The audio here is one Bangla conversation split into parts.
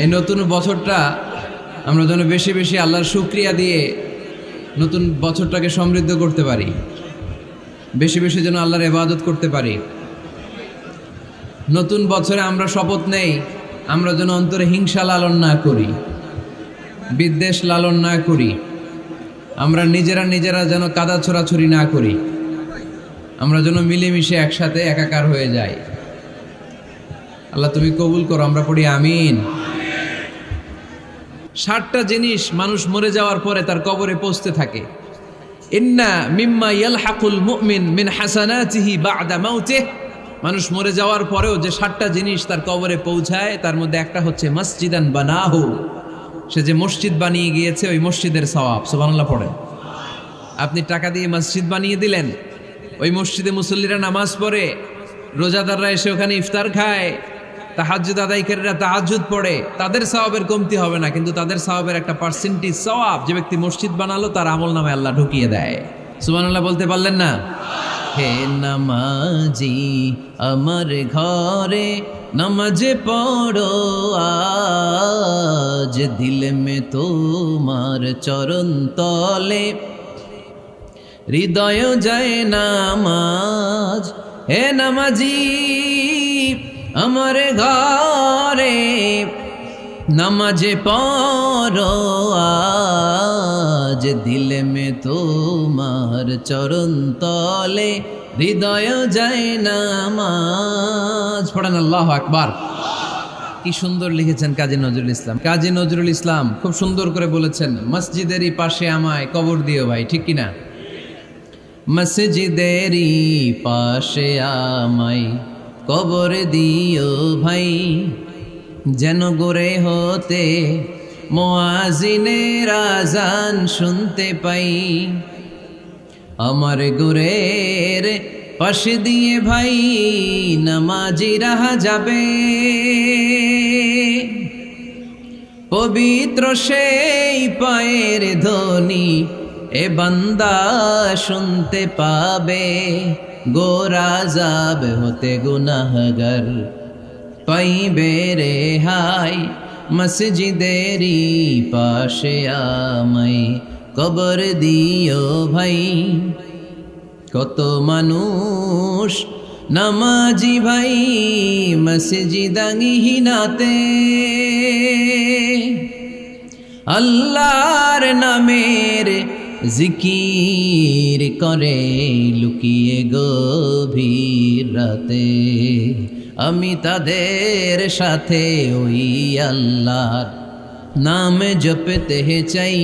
এই নতুন বছরটা আমরা যেন বেশি বেশি আল্লাহর শুকরিয়া দিয়ে নতুন বছরটাকে সমৃদ্ধ করতে পারি, বেশি বেশি যেন আল্লাহর ইবাদত করতে পারি। নতুন বছরে আমরা শপথ নেই আমরা যেন অন্তরে হিংসা লালন না করি, বিদ্বেষ লালন না করি, আমরা নিজেরা যেন কাদা ছোড়াছুরি না করি, আমরা যেন মিলেমিশে একসাথে একাকার হয়ে যাই। আল্লাহ তুমি কবুল করো, আমরা পড়ি আমিন। 60টা জিনিস মানুষ মরে যাওয়ার পরে তার কবরে পৌঁছতে থাকে। ইন্না মিম্মা ইয়ালহাকুল মুমিন মিন হাসানাতিহি বা'দা মাউতিহি, মানুষ মরে যাওয়ার পরেও যে 60টা জিনিস তার কবরে পৌঁছায় তার মধ্যে একটা হচ্ছে মসজিদান বানাহু, সে যে মসজিদ বানিয়ে গিয়েছে ওই মসজিদের সওয়াব। সুবহানাল্লাহ পড়েন। আপনি টাকা দিয়ে মসজিদ বানিয়ে দিলেন, ওই মসজিদে মুসল্লিরা নামাজ পড়ে, রোজাদাররা এসে ওখানে ইফতার খায়, তাহাজ্জুদ আদায়কারীরা তাহাজ্জুদ পড়ে, তাদের সওয়াবের কমতি হবে না, কিন্তু তাদের সওয়াবের একটা পার্সেন্টেজ সওয়াব যে ব্যক্তি মসজিদ বানালো তার আমলনামায় আল্লাহ ঢুকিয়ে দেয়। সুবহানাল্লাহ বলতে পারলেন না? হে নামাজি আমার ঘরে নামাজ পড়ো আজ, দিল মে তোমার চরণ তলে হৃদয় যায় নামাজ। হে নামাজি আমার ঘরে নামাজে পড়ো আজ, দিল মে তোমার চরণ তলে হৃদয় যায় নামাজ। পড়েন আল্লাহু আকবার। কি সুন্দর লিখেছেন কাজী নজরুল ইসলাম। কাজী নজরুল ইসলাম খুব সুন্দর করে বলেছেন, মসজিদেরই পাশে আমায় কবর দিও ভাই, ঠিক কিনা? মসজিদেরই পাশে আমায় কবর দিও ভাই, যেন গোরে হতে মুয়াজ্জিনের আযান শুনতে পাই। আমার গোরের পাশে দিয়ে ভাই নামাজিরা যাবে, পবিত্র সেই পায়ের ধ্বনি এ বান্দা শুনতে পাবে। গোরা যাব হতে গুনাহগার পাইবে রেহাই, মসজিদেরই পাশে আমায় কবর দিও ভাই। কত মানুষ নামাজি ভাই মসজিদাঙ্গিহীনাতে, আল্লাহর নামের জিকির করে লুকিয়ে গভীর রাতে। আমি তাদের সাথে ওই আল্লাহর নাম জপতে চাই,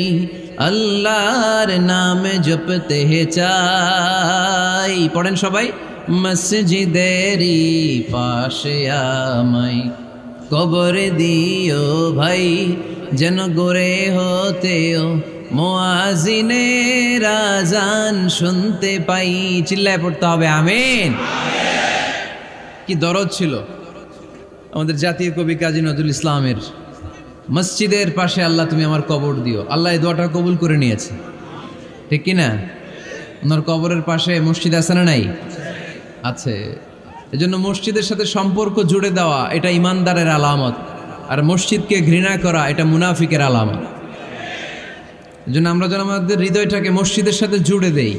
আল্লাহর নাম জপতে চাই। পড়েন সবাই, মসজিদেরই পাশে আমায় কবর দিও ভাই, যেন গোরে হতেও মুয়াজ্জিনের আযান শুনতে পাই। চিল্লায় পড়তে হবে আমিন। কি দরদ ছিল আমাদের জাতীয় কবি কাজী নজরুল ইসলামের, মসজিদের পাশে আল্লাহ তুমি আমার কবর দিও। আল্লাহ এই দোয়াটা কবুল করে নিয়েছে, ঠিক কিনা? ওনার কবরের পাশে মসজিদ আছে না নাই? আছে। এজন্য মসজিদের সাথে সম্পর্ক জুড়ে দেওয়া এটা ইমানদারের আলামত, আর মসজিদকে ঘৃণা করা এটা মুনাফিকের আলামত। এজন্য আমরা যেন আমাদের হৃদয়টাকে মসজিদের সাথে জুড়ে দেই,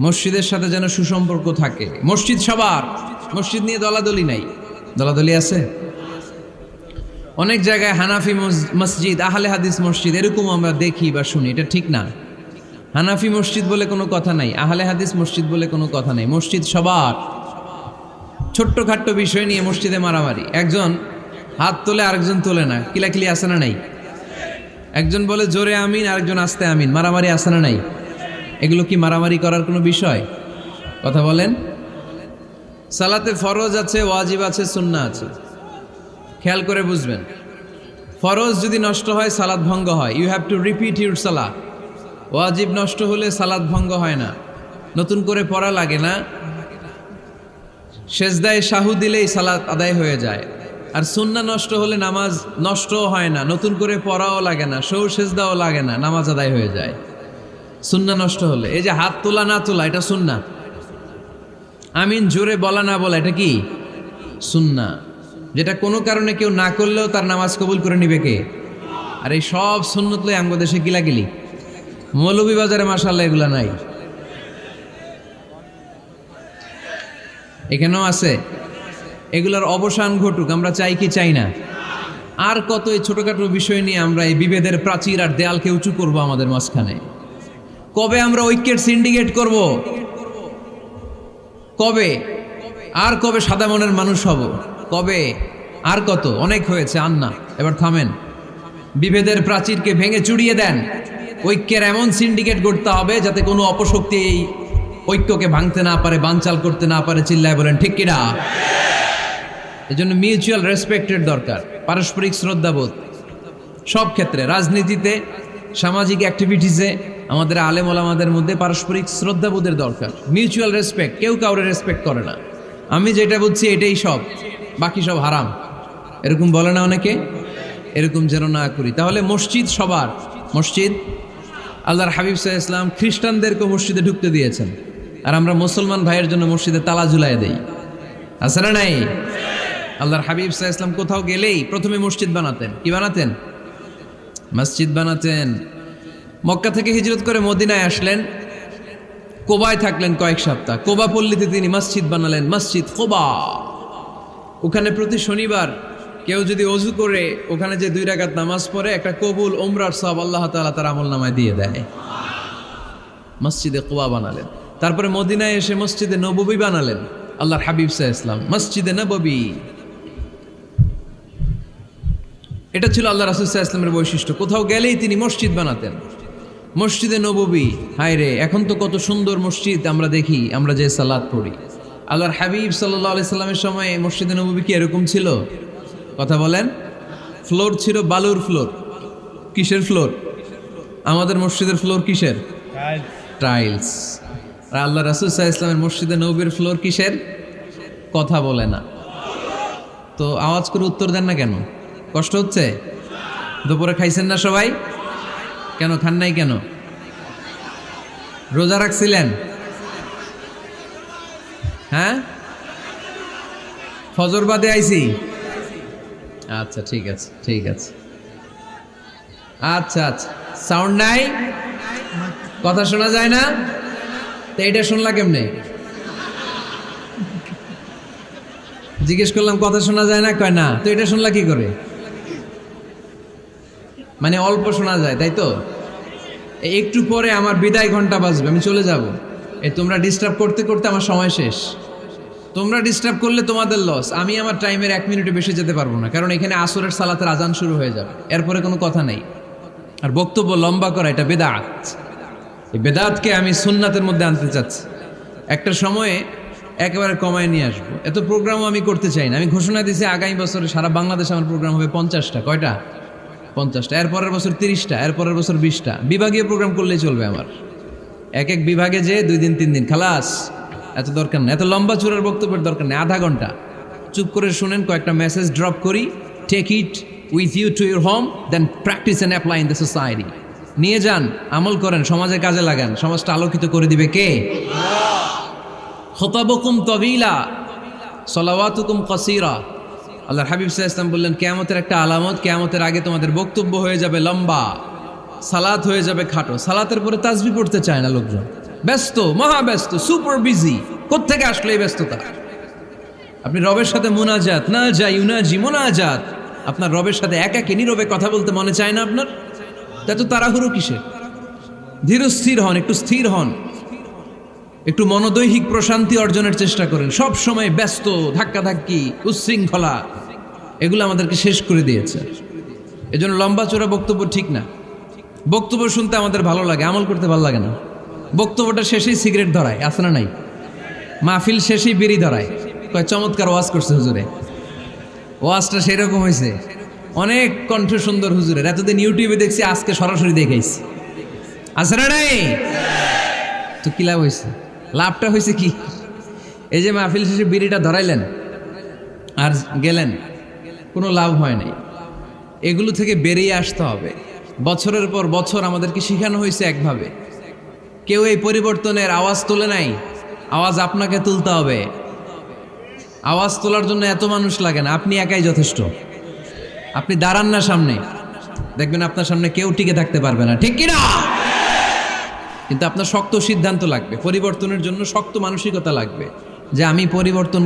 মসজিদের সাথে যেন সুসম্পর্ক থাকে। মসজিদ সবার, মসজিদ নিয়ে দলাদলি নাই। দলাদলি আছে অনেক জায়গায়, হানাফি মসজিদ, আহলে হাদিস মসজিদ এরকম আমরা দেখি বা শুনি, এটা ঠিক না। হানাফি মসজিদ বলে কোনো কথা নাই, আহলে হাদিস মসজিদ বলে কোনো কথা নাই। মসজিদ সবার। ছোট্টখাট্ট বিষয় নিয়ে মসজিদে মারামারি, একজন হাত তোলে আরেকজন তোলে না, কিলাকিলি আছে না নাই? একজন বলে জোরে আমিন, আরেকজন আস্তে আমিন, মারামারি আছে না নাই? এগুলো কি মারামারি করার কোনো বিষয়? কথা বলেন। সালাতে ফরজ আছে, ওয়াজিব আছে, সুন্নাহ আছে। খেয়াল করে বুঝবেন, ফরজ যদি নষ্ট হয় সালাত ভঙ্গ হয়, you have to repeat your সালাত। ওয়াজিব নষ্ট হলে সালাত ভঙ্গ হয় না, নতুন করে পড়া লাগে না, সেজদায় সাহু দিলেই সালাত আদায় হয়ে যায়। আর সুন্নাহ নষ্ট হলে নামাজ নষ্টও হয় না, নতুন করে পড়াও লাগে না, সৌ সেজদাও লাগে না, নামাজ আদায় হয়ে যায়। সুন্নাহ নষ্ট হলে, এই যে হাত তোলা না তোলা এটা সুন্নাহ, আমিন জোরে বলা না বলা এটা কি সুন্নাহ, যেটা কোনো কারণে কেউ না করলেও তার নামাজ কবুল করে নিবে কে? আর এই সব সুন্নত লই আমগো দেশে গিলাগিলি। মৌলভীবাজারে মাশাআল্লাহ এগুলা নাই, এখানেও আছে। এগুলোর অবসান ঘটুক, আমরা চাই কি চাই না? আর কত এই ছোটখাটো বিষয় নিয়ে আমরা এই বিভেদের প্রাচীর আর দেয়ালকে উঁচু করব আমাদের মাঝখানে? কবে আমরা ঐক্যের সিন্ডিকেট করব? কবে? আর কবে সাদা মনের মানুষ হব? কবে? আর কত? অনেক হয়েছে, আর না, এবার থামেন। বিভেদের প্রাচীরকে ভেঙে চুড়িয়ে দেন। ঐক্যের এমন সিন্ডিকেট গড়তে হবে যাতে কোনো অপশক্তি এই ঐক্যকে ভাঙতে না পারে, বানচাল করতে না পারে। চিল্লায় বলেন ঠিক কিনা? এজন্য মিউচুয়াল রেসপেক্টের দরকার, পারস্পরিক শ্রদ্ধাবোধ সব ক্ষেত্রে, রাজনীতিতে, সামাজিক অ্যাক্টিভিটিসে আমাদের আলেম ওলামাদের মধ্যে পারস্পরিক শ্রদ্ধাবোধের দরকার, মিউচুয়াল রেসপেক্ট। কেউ কাউরে রেসপেক্ট করে না, আমি যেটা বুঝছি এটাই সব, বাকি সব হারাম, এরকম বলে না অনেকে? এরকম যেন না করি। তাহলে মসজিদ সবার, মসজিদ আল্লাহর হাবিব সাল্লাল্লাহু আলাইহি ওয়াসাল্লাম খ্রিস্টানদেরকে মসজিদে ঢুকতে দিয়েছেন, আর আমরা মুসলমান ভাইয়ের জন্য মসজিদে তালা ঝুলাই দেই, আছে না নাই? আল্লাহর হাবিব সাল্লাল্লাহু আলাইহি ওয়াসাল্লাম কোথাও গেলেই প্রথমে মসজিদ বানাতেন। কি বানাতেন? মসজিদ বানাতেন। মক্কা থেকে হিজরত করে মদিনায় আসলেন, কোবায় থাকলেন কয়েক সপ্তাহ। কোবা পল্লীতে তিনি মসজিদ বানালেন, মসজিদ কোবা। ওখানে প্রতি শনিবার কেউ যদি অজু করে ওখানে যে 2 রাকাত নামাজ পড়ে, একটা কবুল উমরার সওয়াব আল্লাহ তাআলা তার আমলনামায় দিয়ে দেয়। মসজিদে কোবা বানালেন। তারপরে মদিনায় এসে মসজিদে নববী বানালেন আল্লাহর হাবিব সাল্লাল্লাহু আলাইহি ওয়াসাল্লাম, মসজিদে নববী। এটা ছিল আল্লাহ রাসূল সাল্লাল্লাহু আলাইহি ওয়াসাল্লামের বৈশিষ্ট্য। কোথাও গেলেই তিনি মসজিদ বানাতেন, মসজিদে নববী। হায় রে, এখন তো কত সুন্দর মসজিদ আমরা দেখি, আমরা যে সালাত পড়ি। আল্লাহর হাবিব সাল্লাল্লাহু আলাইহি সাল্লামের সময় মসজিদে নববী কি এরকম ছিল? কথা বলেন। ফ্লোর ছিল বালুর ফ্লোর। কিসের ফ্লোর? আমাদের মসজিদের ফ্লোর কিসের? টাইলস। আর আল্লাহ রাসূল সাল্লাল্লাহু আলাইহি ওয়াসাল্লামের মসজিদে নববীর ফ্লোর কিসের? কথা বলে না। তো আওয়াজ করে উত্তর দেন না কেন? কষ্ট হচ্ছে? দুপুরে খাইছেন না সবাই? কেন খান নাই কেন? রোজা রাখছিলেন? হ্যাঁ, ফজর বাদে আইছি। আচ্ছা ঠিক আছে, ঠিক আছে। আচ্ছা আচ্ছা, সাউন্ড নাই, কথা শোনা যায় না? তো এইটা শুনলা কেমনে? জিজ্ঞেস করলাম কথা শোনা যায় না, কয় না। তো এটা শুনলা কি করে? মানে অল্প শোনা যায়, তাই তো? একটু পরে আমার বিদায় ঘন্টা বাজবে, আমি চলে যাব। তোমরা ডিস্টার্ব করতে করতে আমার সময় শেষ। তোমরা ডিস্টার্ব করলে তোমাদের লস। আমি আমার টাইমের 1 মিনিটে বেশি যেতে পারবো না, কারণ এখানে আসরের সালাতের আজান শুরু হয়ে যাবে, এরপরে কোনো কথা নেই। আর বক্তব্য লম্বা করা এটা বেদাত। এই বেদাতকে আমি সুন্নাতের মধ্যে আনতে চাচ্ছি। একটা সময়ে একেবারে কমায় নিয়ে আসবো। এত প্রোগ্রামও আমি করতে চাই না। আমি ঘোষণা দিয়েছি আগামী বছরে সারা বাংলাদেশে আমার প্রোগ্রাম হবে 50টা। কয়টা? 50টা। এরপরের বছর 30টা, এরপরের বছর 20টা। বিভাগীয় প্রোগ্রাম করলেই চলবে আমার। এক এক বিভাগে যে 2 দিন 3 দিন খালাস। এত দরকার নেই, এত লম্বা চূড়ার বক্তব্যের দরকার নেই। আধা ঘন্টা চুপ করে শুনেন, কয়েকটা মেসেজ ড্রপ করি, take it with you to your home, then practice and apply in the society. নিয়ে যান, আমল করেন, সমাজে কাজে লাগান। সমাজটা আলোকিত করে দিবে কে? খুতাবুকুম তাবিলা সালাওয়াতুকুম কাসীরা। আল্লাহর হাবিব সাল্লাল্লাহু আলাইহি ওয়াসাল্লাম বললেন, কিয়ামতের একটা আলামত, কিয়ামতের আগে তোমাদের বক্তব্য হয়ে যাবে লম্বা, সালাত হয়ে যাবে খাটো। সালাতের পরে তাসবিহ পড়তে চায় না লোকজন, ব্যস্ত, মহাব্যস্ত, সুপার বিজি। কোত্থেকে আসলে এই ব্যস্ততা? আপনি রবের সাথে মুনাজাত, না যাই ইউনাজি মুনাজাত, আপনার রবের সাথে একাকী নীরবে কথা বলতে মনে চায় না আপনার? এত তাড়াহুড়ো কিসের? ধীর স্থির হন, একটু স্থির হন, একটু মনোদৈহিক প্রশান্তি অর্জনের চেষ্টা করেন। সব সময় ব্যস্ত, ধাক্কাধাক্কি, উচ্ছৃঙ্খলা, এগুলো আমাদেরকে শেষ করে দিয়েছে। এজন্য লম্বা চোরা বক্তব্য ঠিক না। বক্তব্য শুনতে আমাদের ভালো লাগে, আমল করতে ভালো লাগে না। বক্তব্যটা শেষেই সিগারেট ধরায়, আছে না নাই? মাহফিল শেষেই বিড়ি ধরায়, কয় চমৎকার ওয়াজ করছে হুজুরে। ওয়াজটা সেরকম হয়েছে, অনেক কণ্ঠ সুন্দর হুজুরের। এতদিন ইউটিউবে দেখছি, আজকে সরাসরি দেখাইছি, আছে না নাই? তো কি লাভ হয়েছে? লাভটা হয়েছে কি? এই যে মাহফিল শেষে বিড়িটা ধরাইলেন আর গেলেন, কোনো লাভ হয় নাই। এগুলো থেকে বেরিয়ে আসতে হবে। বছরের পর বছর আমাদেরকে শেখানো হয়েছে একভাবে, কেউ এই পরিবর্তনের আওয়াজ তোলে নাই। আওয়াজ আপনাকে তুলতে হবে, আওয়াজ তোলার জন্য এত মানুষ লাগে না, আপনি একাই যথেষ্ট। আপনি দাঁড়ান না সামনে, দেখবেন আপনার সামনে কেউ টিকে থাকতে পারবে না, ঠিক কিনা? কিন্তু আপনার শক্ত সিদ্ধান্ত লাগবে, পরিবর্তনের জন্য শক্ত মানসিকতা লাগবে যে আমি পরিবর্তন